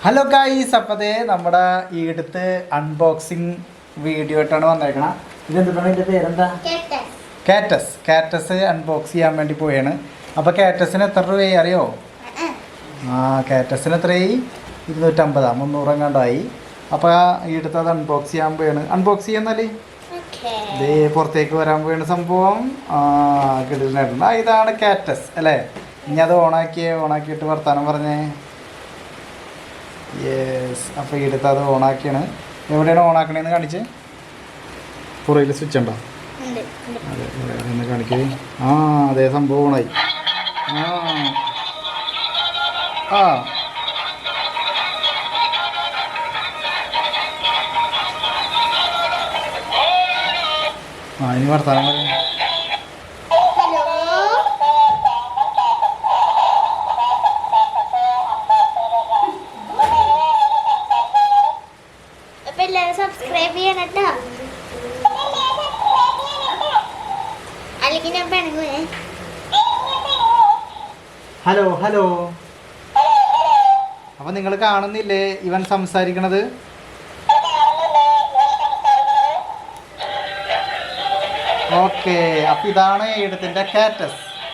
Hello guys, അപ്പതേ നമ്മുടെ ഈ അടുത്ത് അൺബോക്സിങ് വീഡിയോ ആയിട്ടാണ് വന്നേക്കണം. ഇതെന്താണ് ഇതിൻ്റെ പേരെന്താ? കാറ്റസ് അൺബോക്സ് ചെയ്യാൻ വേണ്ടി പോയാണ്. അപ്പോൾ കാറ്റസിന് എത്ര രൂപയായി അറിയോ? കാറ്റസിന് എത്രയായി? 250, 300 എങ്ങാണ്ടായി. അപ്പോൾ ഈ അടുത്ത് അത് അൺബോക്സ് ചെയ്യാൻ പോയാണ്. അൺബോക്സ് ചെയ്യുന്നാലേ ഇതേ പുറത്തേക്ക് വരാൻ പോയാണ് സംഭവം. കിട്ടുന്നുണ്ട്. ഇതാണ് കാറ്റസ് അല്ലേ? ഇനി അത് ഓണാക്കിയിട്ട് വർത്താനം പറഞ്ഞേ. യെസ്, അപ്പോൾ ഈ അടുത്ത് അത് ഓണാക്കിയാണ്. എവിടെയാണ് ഓണാക്കണേന്ന് കാണിച്ച്? പുറയിൽ സ്വിച്ച് ഉണ്ടോ? അതെ, ഇവിടെ കാണിക്കേ. അതേ സംഭവം ഓണായി. ഇനി വർത്താനം പറയാം. സബ്സ്ക്രൈബ് ചെയ്യണം കേട്ടോ. അല്ലെങ്കിൽ ഞാൻ പെണങ്ങുവേ. ഹലോ. അപ്പൊ നിങ്ങൾ കാണുന്നില്ലേ ഇവൻ സംസാരിക്കണത്? ഓക്കെ, അപ്പൊ ഇതാണ് ഈടത്തിന്റെ കാറ്റസ്.